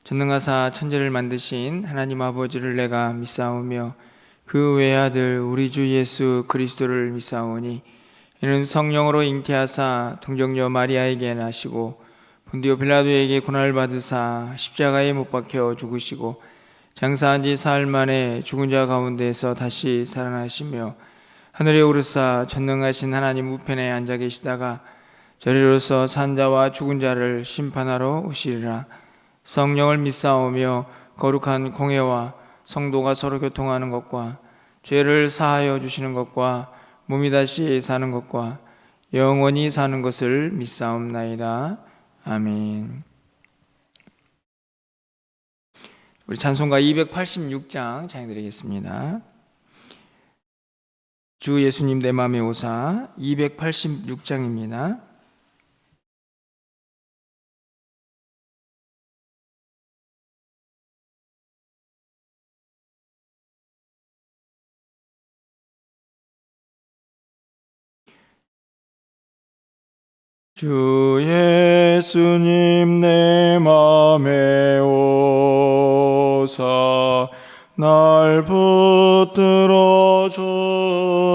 전능하사 천지를 만드신 하나님 아버지를 내가 믿사오며 그 외아들 우리 주 예수 그리스도를 믿사오니 이는 성령으로 잉태하사 동정녀 마리아에게 나시고 본디오 빌라도에게 고난을 받으사 십자가에 못 박혀 죽으시고 장사한 지 사흘 만에 죽은 자 가운데서 다시 살아나시며 하늘에 오르사 전능하신 하나님 우편에 앉아 계시다가 저리로서 산 자와 죽은 자를 심판하러 오시리라. 성령을 믿사오며 거룩한 공회와 성도가 서로 교통하는 것과 죄를 사하여 주시는 것과 몸이 다시 사는 것과 영원히 사는 것을 믿사옵나이다. 아멘. 우리 찬송가 286장 찬양드리겠습니다. 주 예수님 내 맘에 오사 286장입니다. 주 예수님 내 맘에 오사 날 붙들어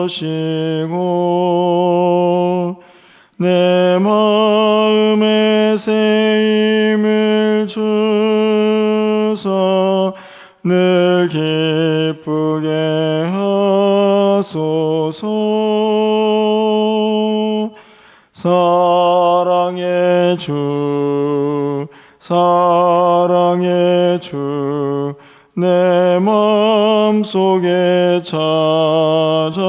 주시고 내 마음에 새 힘을 주사 늘 기쁘게 하소서. 사랑의 주 사랑의 주 내 맘속에 찾아오사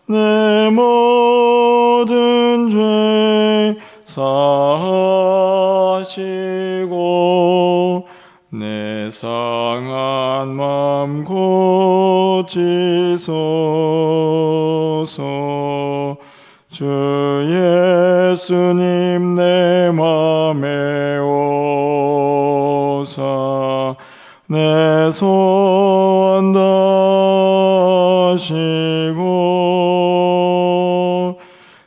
내 모든 죄 사하시고 내 상한 맘 고치소서. 주 예수님 내 맘에 오사 내 소원 다하시고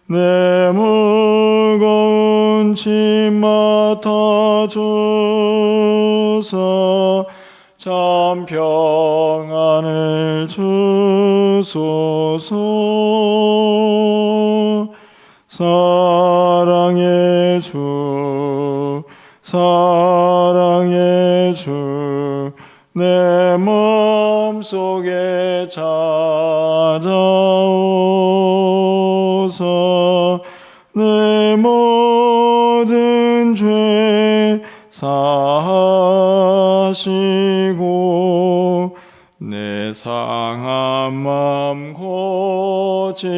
내 무거운 짐 맡아주사 참 평안을 주소서. 사랑의 주 사랑의 주 내 마음속에 찾아오사 내 모든 죄 사하시고 내 상한 맘 고치소서.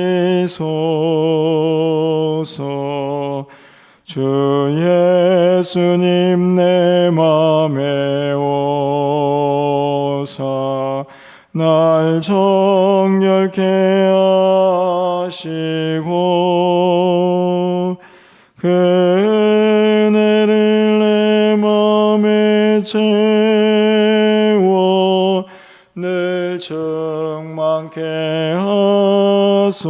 주 예수님 내 맘에 오사 날 정결케 하시고 그 은혜를 내 맘에 채워 늘 충만케 하소서.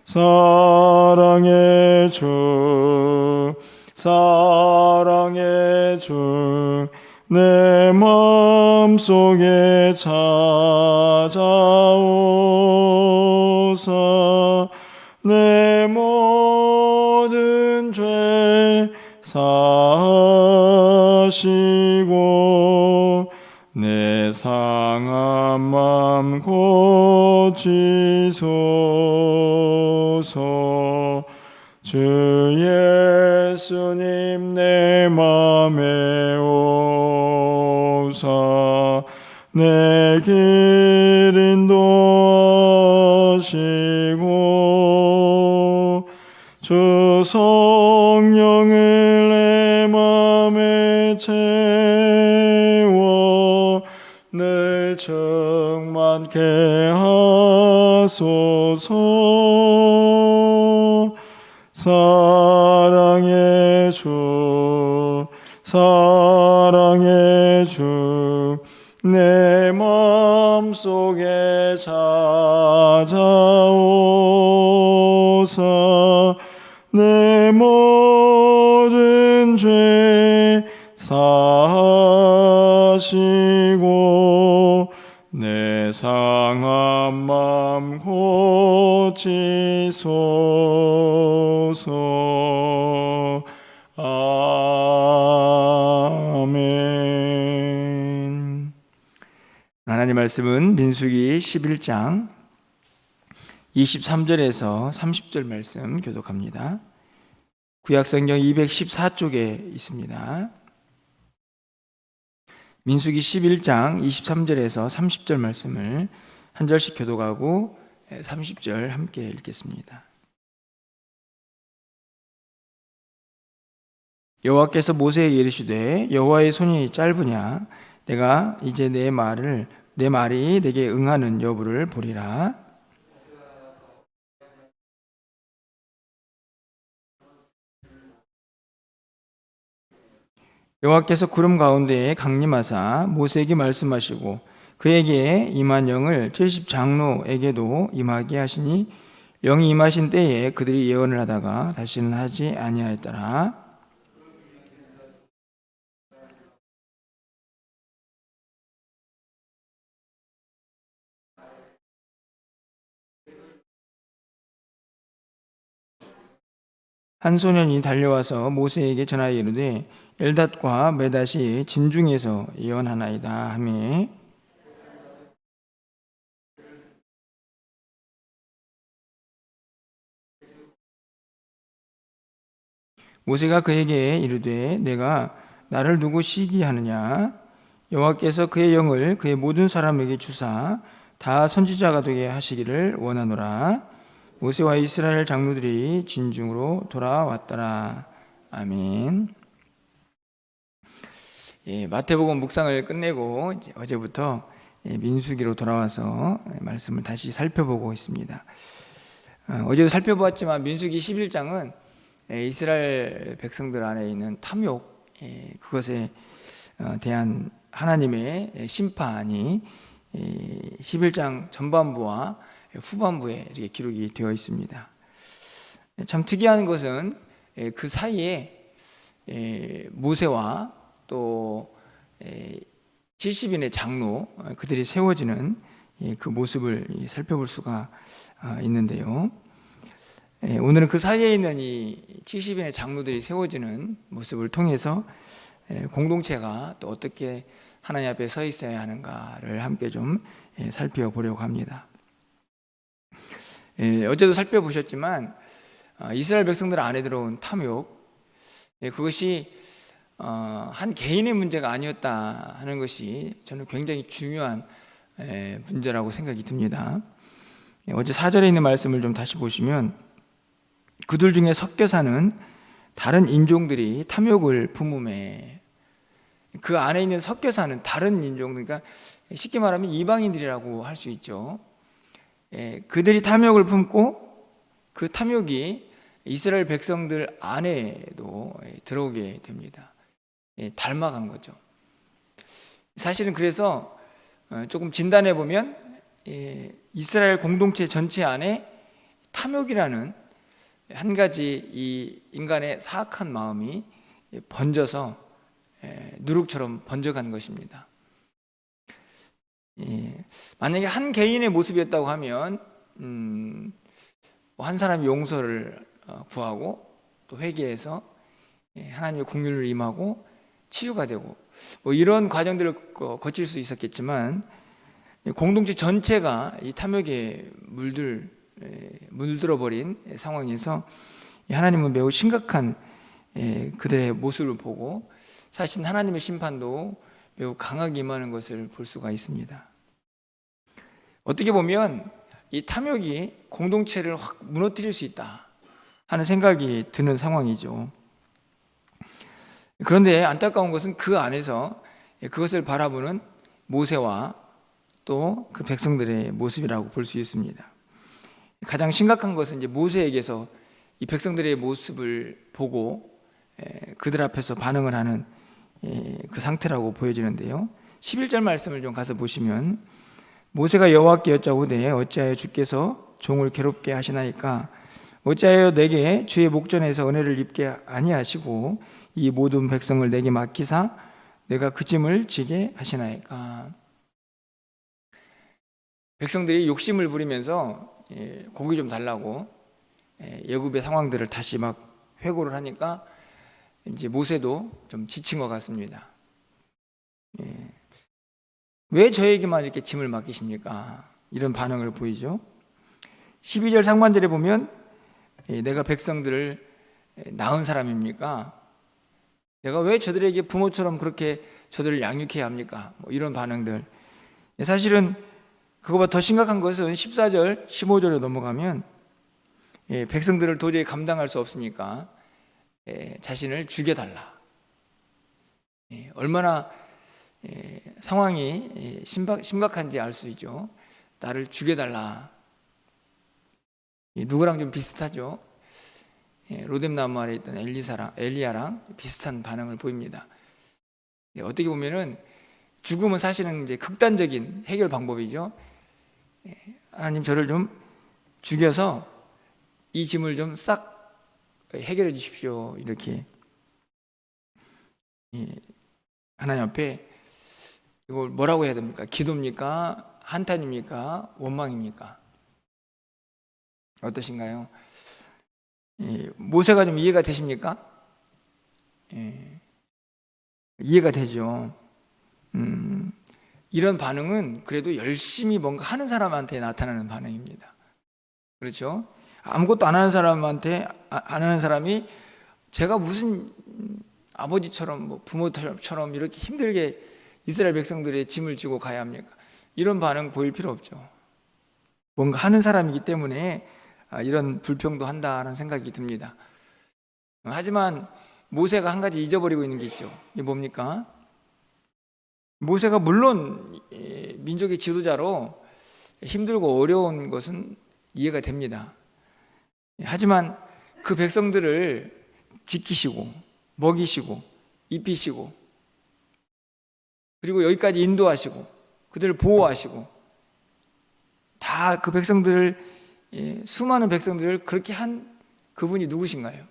사랑의 주 사랑의 주 내 맘속에 찾아오사 내 모든 죄 사하시고 내 상한 맘 고치소서. 주 예수님 내 맘에 오사 내 길 인도하시고 주 성령을 내 맘에 채워 늘 충만케 하소서. 사랑의 주 사랑의 주 내 맘속에 찾아오사 내 모든 죄 사하시고 내 상한 맘 고치소서. 아멘. 하나님 말씀은 민수기 11장 23절에서 30절 말씀 교독합니다. 구약성경 214쪽에 있습니다. 민수기 11장 23절에서 30절 말씀을 한 절씩 교독하고 30절 함께 읽겠습니다. 여호와께서 모세에게 이르시되 여호와의 손이 짧으냐 내가 이제 내 말이 내게 응하는 여부를 보리라. 여호와께서 구름 가운데에 강림하사 모세에게 말씀하시고 그에게 임한 영을 70장로에게도 임하게 하시니 영이 임하신 때에 그들이 예언을 하다가 다시는 하지 아니하였더라. 한 소년이 달려와서 모세에게 전하여 이르되 엘닷과 메닷이 진중에서 예언하나이다 하매 모세가 그에게 이르되 내가 나를 두고 시기하느냐 여호와께서 그의 영을 그의 모든 사람에게 주사 다 선지자가 되게 하시기를 원하노라. 모세와 이스라엘 장로들이 진중으로 돌아왔더라. 아멘. 마태복음 묵상을 끝내고 이제 어제부터 민수기로 돌아와서 말씀을 다시 살펴보고 있습니다. 어제도 살펴보았지만 민수기 11장은 이스라엘 백성들 안에 있는 탐욕, 그것에 대한 하나님의 심판이 11장 전반부와 후반부에 이렇게 기록이 되어 있습니다. 참 특이한 것은 그 사이에 모세와 또 70인의 장로 그들이 세워지는 그 모습을 살펴볼 수가 있는데요. 오늘은 그 사이에 있는 이 70인의 장로들이 세워지는 모습을 통해서 공동체가 또 어떻게 하나님 앞에 서 있어야 하는가를 함께 좀 살펴보려고 합니다. 어제도 살펴보셨지만 이스라엘 백성들 안에 들어온 탐욕, 그것이 한 개인의 문제가 아니었다 하는 것이 저는 굉장히 중요한 문제라고 생각이 듭니다. 어제 4절에 있는 말씀을 좀 다시 보시면 그들 중에 섞여 사는 다른 인종들이 탐욕을 품음에, 그 안에 있는 섞여 사는 다른 인종, 그러니까 쉽게 말하면 이방인들이라고 할 수 있죠. 그들이 탐욕을 품고 그 탐욕이 이스라엘 백성들 안에도 들어오게 됩니다. 닮아간 거죠. 사실은 그래서 조금 진단해 보면 이스라엘 공동체 전체 안에 탐욕이라는 한 가지 이 인간의 사악한 마음이 번져서 누룩처럼 번져간 것입니다. 만약에 한 개인의 모습이었다고 하면 한 사람이 용서를 구하고 또 회개해서 하나님의 긍휼을 임하고 치유가 되고 이런 과정들을 거칠 수 있었겠지만 공동체 전체가 이 탐욕에 물들어버린 상황에서 하나님은 매우 심각한 그들의 모습을 보고 사실 하나님의 심판도 매우 강하게 임하는 것을 볼 수가 있습니다. 어떻게 보면 이 탐욕이 공동체를 확 무너뜨릴 수 있다 하는 생각이 드는 상황이죠. 그런데 안타까운 것은 그 안에서 그것을 바라보는 모세와 또 그 백성들의 모습이라고 볼 수 있습니다. 가장 심각한 것은 이제 모세에게서 이 백성들의 모습을 보고 그들 앞에서 반응을 하는 그 상태라고 보여지는데요. 11절 말씀을 좀 가서 보시면 모세가 여호와께 여짜오되 어찌하여 주께서 종을 괴롭게 하시나이까 어찌하여 내게 주의 목전에서 은혜를 입게 아니하시고 이 모든 백성을 내게 맡기사 내가 그 짐을 지게 하시나이까. 백성들이 욕심을 부리면서 고기 좀 달라고 애굽의 상황들을 다시 막 회고를 하니까 이제 모세도 좀 지친 것 같습니다. 왜 저에게만 이렇게 짐을 맡기십니까? 이런 반응을 보이죠. 12절 상반절에 보면 내가 백성들을 낳은 사람입니까? 내가 왜 저들에게 부모처럼 그렇게 저들을 양육해야 합니까? 뭐 이런 반응들. 사실은 그거보다 더 심각한 것은 14절, 15절로 넘어가면 백성들을 도저히 감당할 수 없으니까 자신을 죽여달라. 얼마나 상황이 심각한지 알 수 있죠. 나를 죽여달라. 누구랑 좀 비슷하죠. 로뎀나무 아래 있던 엘리야랑 비슷한 반응을 보입니다. 어떻게 보면은 죽음은 사실은 이제 극단적인 해결 방법이죠. 하나님 저를 좀 죽여서 이 짐을 좀 싹 해결해 주십시오. 이렇게 하나님 앞에 이걸 뭐라고 해야 됩니까? 기도입니까? 한탄입니까? 원망입니까? 어떠신가요? 모세가 좀 이해가 되십니까? 이해가 되죠. 이런 반응은 그래도 열심히 뭔가 하는 사람한테 나타나는 반응입니다. 그렇죠? 아무것도 안 하는 사람한테 안 하는 사람이 제가 무슨 아버지처럼 뭐 부모처럼 이렇게 힘들게 이스라엘 백성들의 짐을 지고 가야 합니까? 이런 반응 보일 필요 없죠. 뭔가 하는 사람이기 때문에 이런 불평도 한다는 생각이 듭니다. 하지만 모세가 한 가지 잊어버리고 있는 게 있죠. 이게 뭡니까? 모세가 물론 민족의 지도자로 힘들고 어려운 것은 이해가 됩니다. 하지만 그 백성들을 지키시고 먹이시고 입히시고 그리고 여기까지 인도하시고 그들을 보호하시고 다 그 백성들을 수많은 백성들을 그렇게 한 그분이 누구신가요?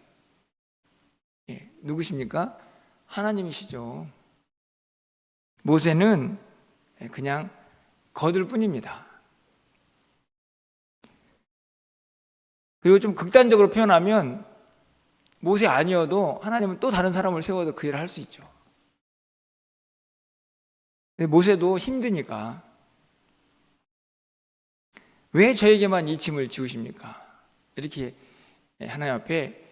누구십니까? 하나님이시죠. 모세는 그냥 거들 뿐입니다. 그리고 좀 극단적으로 표현하면 모세 아니어도 하나님은 또 다른 사람을 세워서 그 일을 할 수 있죠. 근데 모세도 힘드니까 왜 저에게만 이 짐을 지우십니까? 이렇게 하나님 앞에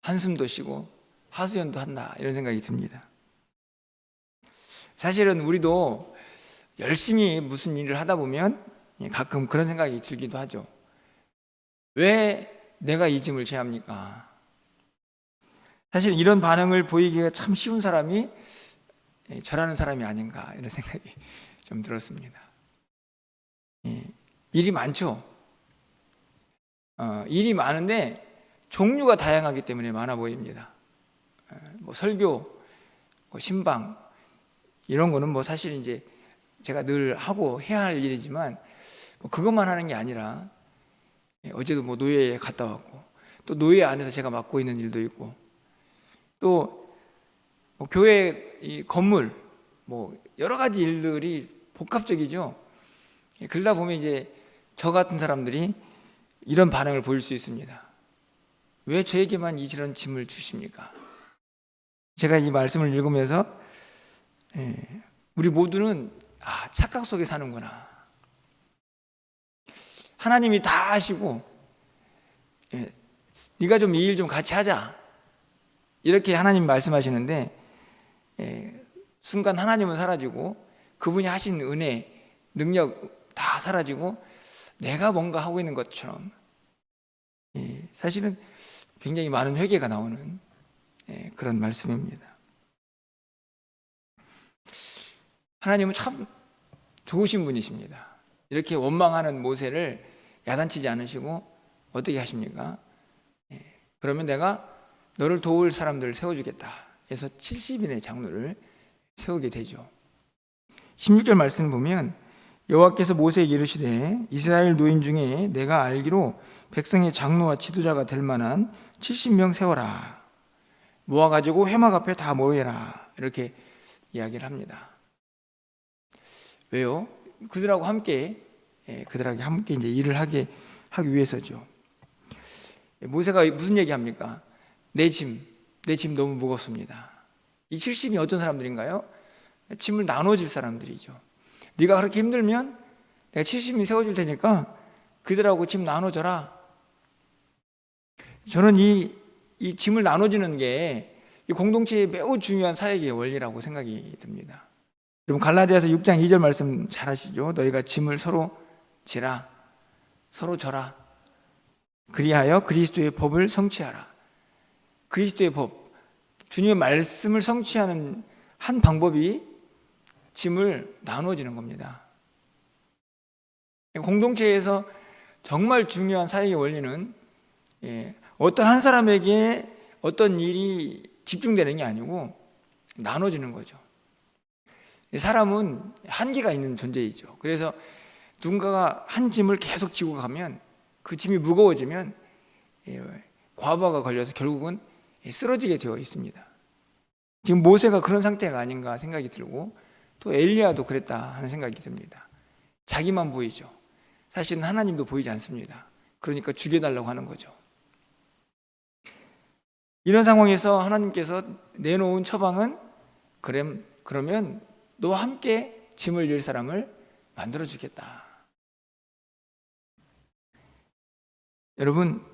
한숨도 쉬고 하소연도 한다 이런 생각이 듭니다. 사실은 우리도 열심히 무슨 일을 하다 보면 가끔 그런 생각이 들기도 하죠. 왜 내가 이 짐을 져야 합니까? 사실 이런 반응을 보이기가 참 쉬운 사람이 저라는 사람이 아닌가 이런 생각이 좀 들었습니다. 일이 많죠. 일이 많은데 종류가 다양하기 때문에 많아 보입니다. 뭐 설교, 뭐 신방 이런 거는 뭐 사실 이제 제가 늘 하고 해야 할 일이지만 뭐 그것만 하는 게 아니라 어제도 뭐 노예에 갔다 왔고 또 노예 안에서 제가 맡고 있는 일도 있고 또 뭐 교회 이 건물 뭐 여러 가지 일들이 복합적이죠. 그러다 보면 이제 저 같은 사람들이 이런 반응을 보일 수 있습니다. 왜 저에게만 이런 짐을 주십니까? 제가 이 말씀을 읽으면서 우리 모두는 착각 속에 사는구나. 하나님이 다 아시고 네가 좀 이 일 좀 같이 하자 이렇게 하나님 말씀하시는데 순간 하나님은 사라지고 그분이 하신 은혜, 능력 다 사라지고 내가 뭔가 하고 있는 것처럼 사실은 굉장히 많은 회개가 나오는 그런 말씀입니다. 하나님은 참 좋으신 분이십니다. 이렇게 원망하는 모세를 야단치지 않으시고 어떻게 하십니까? 그러면 내가 너를 도울 사람들을 세워주겠다 해서 70인의 장로를 세우게 되죠. 16절 말씀을 보면 여호와께서 모세에게 이르시되 이스라엘 노인 중에 내가 알기로 백성의 장로와 지도자가 될 만한 70명 세워라. 모아가지고 회막 앞에 다 모여라. 이렇게 이야기를 합니다. 왜요? 그들하고 함께 이제 일을 하기 위해서죠. 모세가 무슨 얘기합니까? 내 짐 너무 무겁습니다. 이 70이 어떤 사람들인가요? 짐을 나눠줄 사람들이죠. 네가 그렇게 힘들면 내가 70이 세워줄 테니까 그들하고 짐 나눠줘라. 저는 이 짐을 나눠주는 게 이 공동체의 매우 중요한 사역의 원리라고 생각이 듭니다. 여러분 갈라디아서 6장 2절 말씀 잘 아시죠? 너희가 짐을 서로 지라, 서로 져라. 그리하여 그리스도의 법을 성취하라. 그리스도의 법, 주님의 말씀을 성취하는 한 방법이 짐을 나눠지는 겁니다. 공동체에서 정말 중요한 사역의 원리는 어떤 한 사람에게 어떤 일이 집중되는 게 아니고 나눠지는 거죠. 사람은 한계가 있는 존재이죠. 그래서 누군가가 한 짐을 계속 지고 가면 그 짐이 무거워지면 과부하가 걸려서 결국은 쓰러지게 되어 있습니다. 지금 모세가 그런 상태가 아닌가 생각이 들고 또 엘리야도 그랬다 하는 생각이 듭니다. 자기만 보이죠. 사실은 하나님도 보이지 않습니다. 그러니까 죽여달라고 하는 거죠. 이런 상황에서 하나님께서 내놓은 처방은 그러면 너와 함께 짐을 질 사람을 만들어주겠다. 여러분,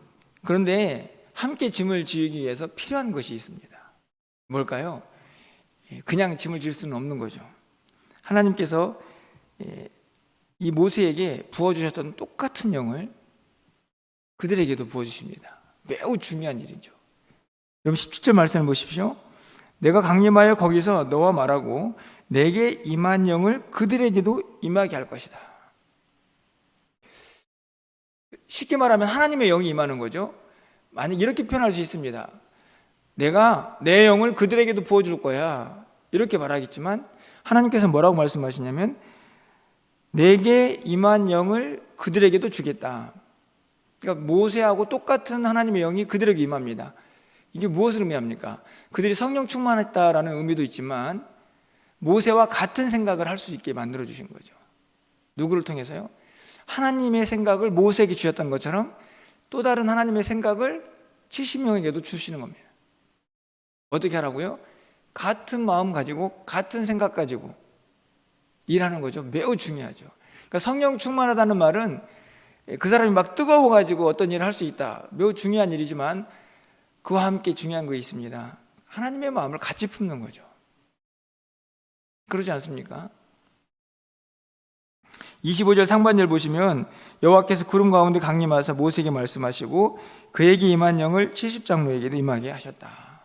그런데 함께 짐을 지기 위해서 필요한 것이 있습니다. 뭘까요? 그냥 짐을 질 수는 없는 거죠. 하나님께서 이 모세에게 부어주셨던 똑같은 영을 그들에게도 부어주십니다. 매우 중요한 일이죠. 여러분 17절 말씀을 보십시오. 내가 강림하여 거기서 너와 말하고 내게 임한 영을 그들에게도 임하게 할 것이다. 쉽게 말하면 하나님의 영이 임하는 거죠. 만약 이렇게 표현할 수 있습니다. 내가 내 영을 그들에게도 부어줄 거야. 이렇게 말하겠지만 하나님께서 뭐라고 말씀하시냐면 내게 임한 영을 그들에게도 주겠다. 그러니까 모세하고 똑같은 하나님의 영이 그들에게 임합니다. 이게 무엇을 의미합니까? 그들이 성령 충만했다라는 의미도 있지만 모세와 같은 생각을 할 수 있게 만들어 주신 거죠. 누구를 통해서요? 하나님의 생각을 모세에게 주셨던 것처럼 또 다른 하나님의 생각을 70명에게도 주시는 겁니다. 어떻게 하라고요? 같은 마음 가지고 같은 생각 가지고 일하는 거죠. 매우 중요하죠. 그러니까 성령 충만하다는 말은 그 사람이 막 뜨거워 가지고 어떤 일을 할 수 있다. 매우 중요한 일이지만 그와 함께 중요한 거 있습니다. 하나님의 마음을 같이 품는 거죠. 그러지 않습니까? 25절 상반절 보시면 여호와께서 구름 가운데 강림하사 모세에게 말씀하시고 그에게 임한 영을 70장로에게도 임하게 하셨다.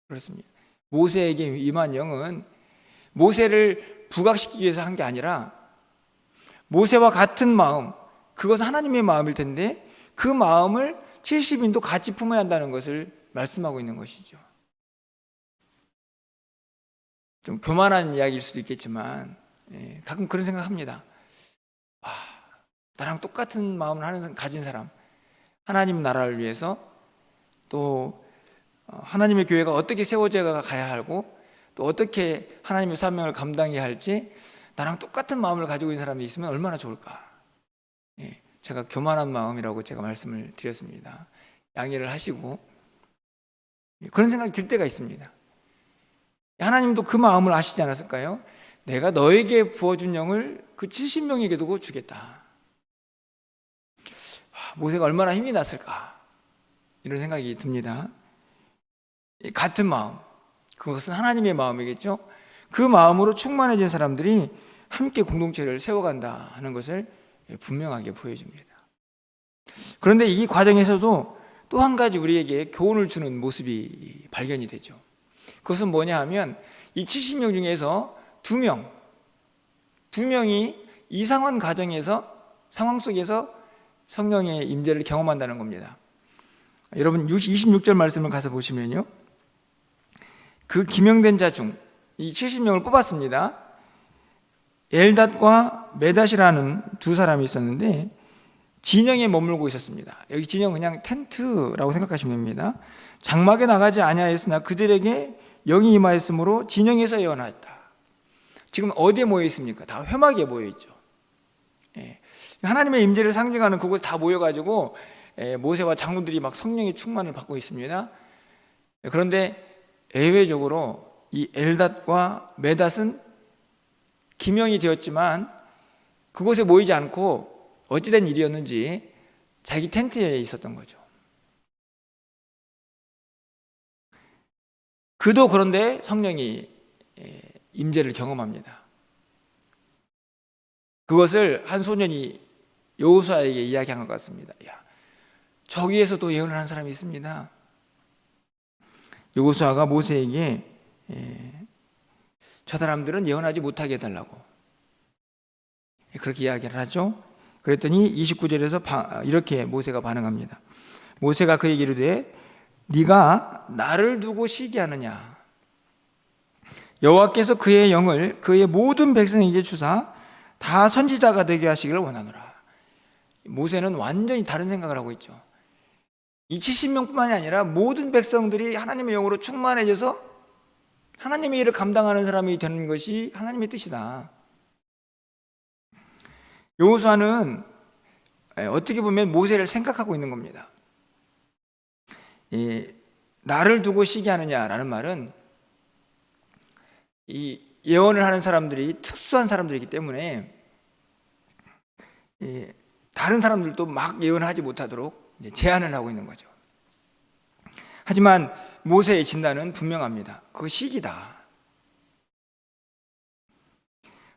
그렇습니다. 모세에게 임한 영은 모세를 부각시키기 위해서 한 게 아니라 모세와 같은 마음, 그것은 하나님의 마음일 텐데 그 마음을 70인도 같이 품어야 한다는 것을 말씀하고 있는 것이죠. 좀 교만한 이야기일 수도 있겠지만 가끔 그런 생각합니다. 나랑 똑같은 마음을 가진 사람, 하나님 나라를 위해서 또 하나님의 교회가 어떻게 세워져 가야 하고 또 어떻게 하나님의 사명을 감당해야 할지 나랑 똑같은 마음을 가지고 있는 사람이 있으면 얼마나 좋을까. 제가 교만한 마음이라고 제가 말씀을 드렸습니다. 양해를 하시고 그런 생각이 들 때가 있습니다. 하나님도 그 마음을 아시지 않았을까요? 내가 너에게 부어준 영을 그 70명에게도 주겠다. 모세가 얼마나 힘이 났을까 이런 생각이 듭니다. 같은 마음, 그것은 하나님의 마음이겠죠. 그 마음으로 충만해진 사람들이 함께 공동체를 세워간다 하는 것을 분명하게 보여줍니다. 그런데 이 과정에서도 또 한 가지 우리에게 교훈을 주는 모습이 발견이 되죠. 그것은 뭐냐 하면 이 70명 중에서 두 명이 이상한 상황 속에서 성령의 임재를 경험한다는 겁니다. 여러분 26절 말씀을 가서 보시면요, 그 기명된 자 중 이 70명을 뽑았습니다. 엘닷과 메닷이라는 두 사람이 있었는데 진영에 머물고 있었습니다. 여기 진영 그냥 텐트라고 생각하시면 됩니다. 장막에 나가지 아니하였으나 그들에게 영이 임하였으므로 진영에서 예언하였다. 지금 어디에 모여 있습니까? 다 회막에 모여 있죠. 하나님의 임재를 상징하는 그곳에 다 모여가지고 모세와 장로들이 막 성령의 충만을 받고 있습니다. 그런데 예외적으로 이 엘닷과 메닷은 기명이 되었지만 그곳에 모이지 않고 어찌된 일이었는지 자기 텐트에 있었던 거죠. 그도 그런데 성령이 임재를 경험합니다. 그것을 한 소년이 여호수아에게 이야기한 것 같습니다. 야, 저기에서도 예언을 한 사람이 있습니다. 여호수아가 모세에게 저 사람들은 예언하지 못하게 해달라고 그렇게 이야기를 하죠. 그랬더니 29절에서 이렇게 모세가 반응합니다. 모세가 그에게 이르되 네가 나를 두고 시기하느냐? 여호와께서 그의 영을 그의 모든 백성에게 주사 다 선지자가 되게 하시기를 원하노라. 모세는 완전히 다른 생각을 하고 있죠. 이 70명뿐만이 아니라 모든 백성들이 하나님의 영으로 충만해져서 하나님의 일을 감당하는 사람이 되는 것이 하나님의 뜻이다. 여호수아는 어떻게 보면 모세를 생각하고 있는 겁니다. 나를 두고 시기하느냐라는 말은 이 예언을 하는 사람들이 특수한 사람들이기 때문에 다른 사람들도 막 예언하지 못하도록 이제 제한을 하고 있는 거죠. 하지만 모세의 진단은 분명합니다. 그거 시기다.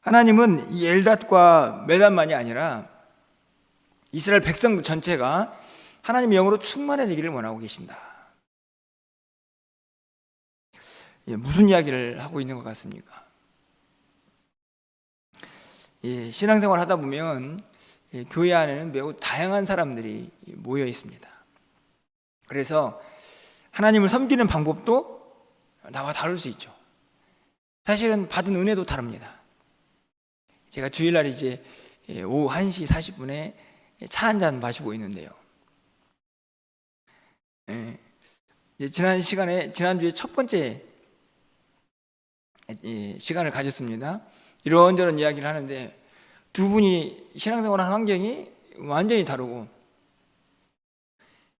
하나님은 이 엘닷과 메닷만이 아니라 이스라엘 백성 전체가 하나님의 영으로 충만해지기를 원하고 계신다. 무슨 이야기를 하고 있는 것 같습니까? 신앙생활 하다 보면 교회 안에는 매우 다양한 사람들이 모여 있습니다. 그래서 하나님을 섬기는 방법도 나와 다를 수 있죠. 사실은 받은 은혜도 다릅니다. 제가 주일날 이제 오후 1시 40분에 차 한 잔 마시고 있는데요. 지난주에 첫 번째 시간을 가졌습니다. 이런저런 이야기를 하는데 두 분이 신앙생활하는 환경이 완전히 다르고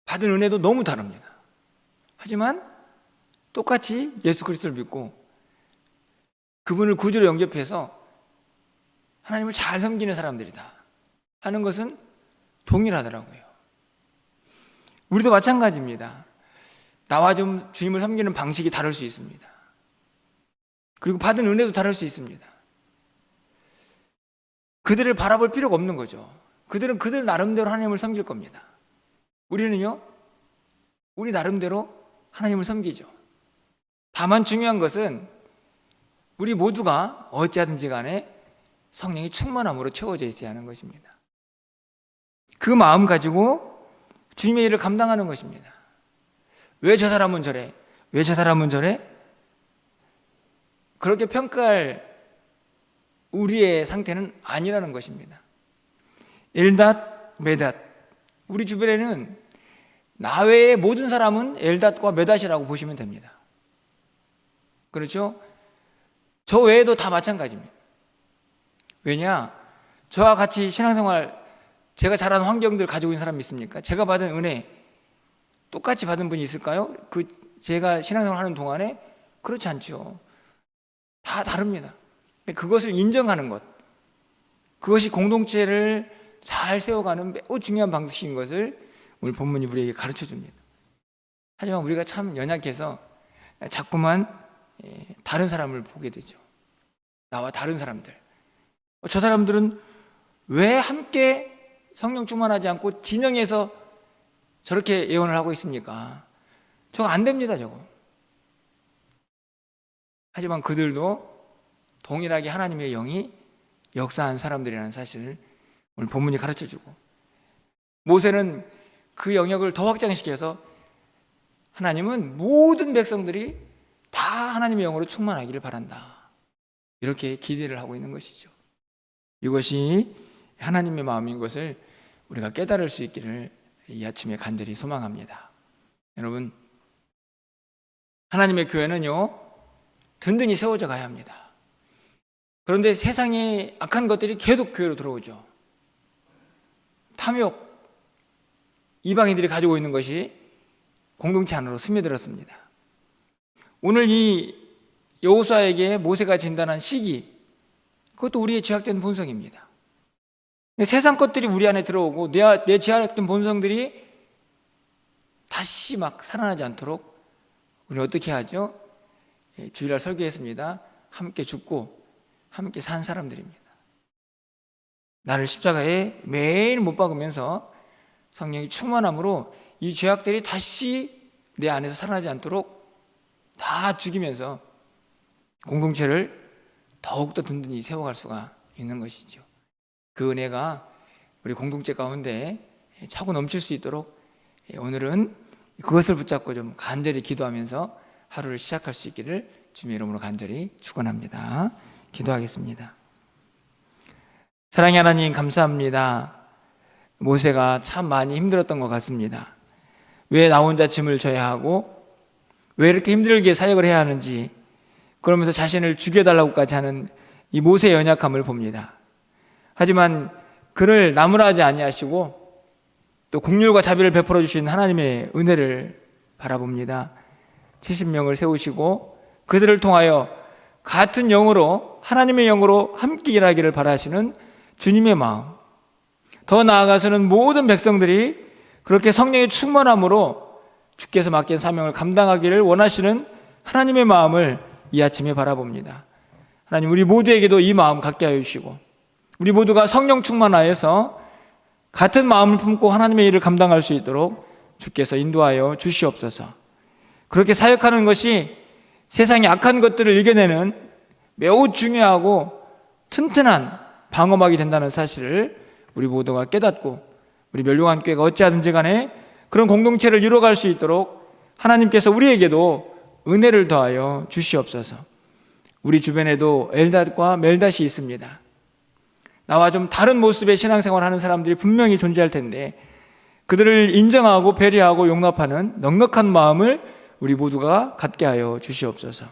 받은 은혜도 너무 다릅니다. 하지만 똑같이 예수 그리스도를 믿고 그분을 구주로 영접해서 하나님을 잘 섬기는 사람들이다 하는 것은 동일하더라고요. 우리도 마찬가지입니다. 나와 좀 주님을 섬기는 방식이 다를 수 있습니다. 그리고 받은 은혜도 다를 수 있습니다. 그들을 바라볼 필요가 없는 거죠. 그들은 그들 나름대로 하나님을 섬길 겁니다. 우리는요, 우리 나름대로 하나님을 섬기죠. 다만 중요한 것은 우리 모두가 어찌하든지 간에 성령이 충만함으로 채워져 있어야 하는 것입니다. 그 마음 가지고 주님의 일을 감당하는 것입니다. 왜 저 사람은 저래? 왜 저 사람은 저래? 그렇게 평가할 우리의 상태는 아니라는 것입니다. 엘닷, 메닷. 우리 주변에는 나 외의 모든 사람은 엘닷과 메닷이라고 보시면 됩니다. 그렇죠? 저 외에도 다 마찬가지입니다. 왜냐? 저와 같이 신앙생활 제가 자란 환경들 가지고 있는 사람이 있습니까? 제가 받은 은혜 똑같이 받은 분이 있을까요? 제가 신앙생활 하는 동안에 그렇지 않죠. 다 다릅니다. 그것을 인정하는 것, 그것이 공동체를 잘 세워가는 매우 중요한 방식인 것을 오늘 본문이 우리에게 가르쳐 줍니다. 하지만 우리가 참 연약해서 자꾸만 다른 사람을 보게 되죠. 나와 다른 사람들. 저 사람들은 왜 함께 성령 충만하지 않고 진영에서 저렇게 예언을 하고 있습니까? 저거 안 됩니다, 저거. 하지만 그들도 동일하게 하나님의 영이 역사한 사람들이라는 사실을 오늘 본문이 가르쳐주고, 모세는 그 영역을 더 확장시켜서 하나님은 모든 백성들이 다 하나님의 영으로 충만하기를 바란다, 이렇게 기대를 하고 있는 것이죠. 이것이 하나님의 마음인 것을 우리가 깨달을 수 있기를 이 아침에 간절히 소망합니다. 여러분, 하나님의 교회는요, 든든히 세워져 가야 합니다. 그런데 세상의 악한 것들이 계속 교회로 들어오죠. 탐욕, 이방인들이 가지고 있는 것이 공동체 안으로 스며들었습니다. 오늘 이 여호수아에게 모세가 진단한 시기, 그것도 우리의 죄악된 본성입니다. 세상 것들이 우리 안에 들어오고 내 죄악된 본성들이 다시 막 살아나지 않도록 우리는 어떻게 하죠? 주일날 설교했습니다. 함께 죽고 함께 산 사람들입니다. 나를 십자가에 매일 못 박으면서 성령이 충만함으로 이 죄악들이 다시 내 안에서 살아나지 않도록 다 죽이면서 공동체를 더욱더 든든히 세워갈 수가 있는 것이죠. 그 은혜가 우리 공동체 가운데 차고 넘칠 수 있도록 오늘은 그것을 붙잡고 좀 간절히 기도하면서 하루를 시작할 수 있기를 주님의 이름으로 간절히 축원합니다. 기도하겠습니다. 사랑의 하나님, 감사합니다. 모세가 참 많이 힘들었던 것 같습니다. 왜 나 혼자 짐을 져야 하고 왜 이렇게 힘들게 사역을 해야 하는지, 그러면서 자신을 죽여달라고까지 하는 이 모세의 연약함을 봅니다. 하지만 그를 나무라지 아니하시고 또 긍휼과 자비를 베풀어 주신 하나님의 은혜를 바라봅니다. 70명을 세우시고 그들을 통하여 같은 영으로, 하나님의 영으로 함께 일하기를 바라시는 주님의 마음, 더 나아가서는 모든 백성들이 그렇게 성령의 충만함으로 주께서 맡긴 사명을 감당하기를 원하시는 하나님의 마음을 이 아침에 바라봅니다. 하나님, 우리 모두에게도 이 마음 갖게 하여 주시고 우리 모두가 성령 충만하여서 같은 마음을 품고 하나님의 일을 감당할 수 있도록 주께서 인도하여 주시옵소서. 그렇게 사역하는 것이 세상의 악한 것들을 이겨내는 매우 중요하고 튼튼한 방어막이 된다는 사실을 우리 모두가 깨닫고 우리 멸류관 교회가 어찌하든지 간에 그런 공동체를 이루어갈 수 있도록 하나님께서 우리에게도 은혜를 더하여 주시옵소서. 우리 주변에도 엘닷과 멜닷이 있습니다. 나와 좀 다른 모습의 신앙생활을 하는 사람들이 분명히 존재할 텐데 그들을 인정하고 배려하고 용납하는 넉넉한 마음을 우리 모두가 갖게 하여 주시옵소서.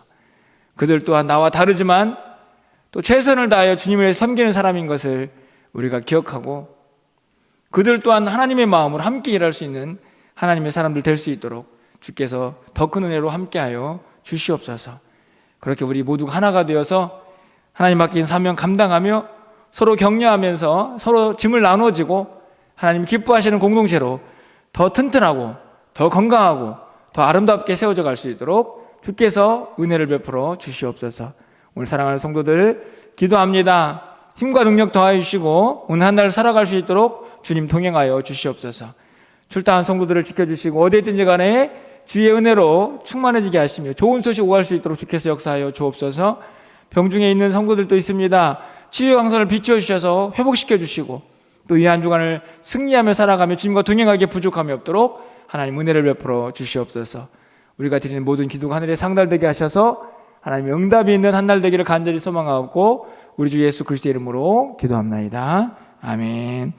그들 또한 나와 다르지만 또 최선을 다하여 주님을 섬기는 사람인 것을 우리가 기억하고 그들 또한 하나님의 마음으로 함께 일할 수 있는 하나님의 사람들 될 수 있도록 주께서 더 큰 은혜로 함께하여 주시옵소서. 그렇게 우리 모두가 하나가 되어서 하나님 맡긴 사명 감당하며 서로 격려하면서 서로 짐을 나눠지고 하나님 기뻐하시는 공동체로 더 튼튼하고 더 건강하고 더 아름답게 세워져 갈 수 있도록 주께서 은혜를 베풀어 주시옵소서. 오늘 사랑하는 성도들 기도합니다. 힘과 능력 더하여 주시고 오늘 한 날 살아갈 수 있도록 주님 동행하여 주시옵소서. 출타한 성도들을 지켜주시고 어디 있든지 간에 주의 은혜로 충만해지게 하시며 좋은 소식 오갈 수 있도록 주께서 역사하여 주옵소서. 병중에 있는 성도들도 있습니다. 치유 강선을 비추어 주셔서 회복시켜 주시고 또 이 한 주간을 승리하며 살아가며 주님과 동행하기에 부족함이 없도록 하나님 은혜를 베풀어 주시옵소서. 우리가 드리는 모든 기도가 하늘에 상달되게 하셔서 하나님 응답이 있는 한 날 되기를 간절히 소망하고 우리 주 예수 그리스도의 이름으로 기도합나이다. 아멘.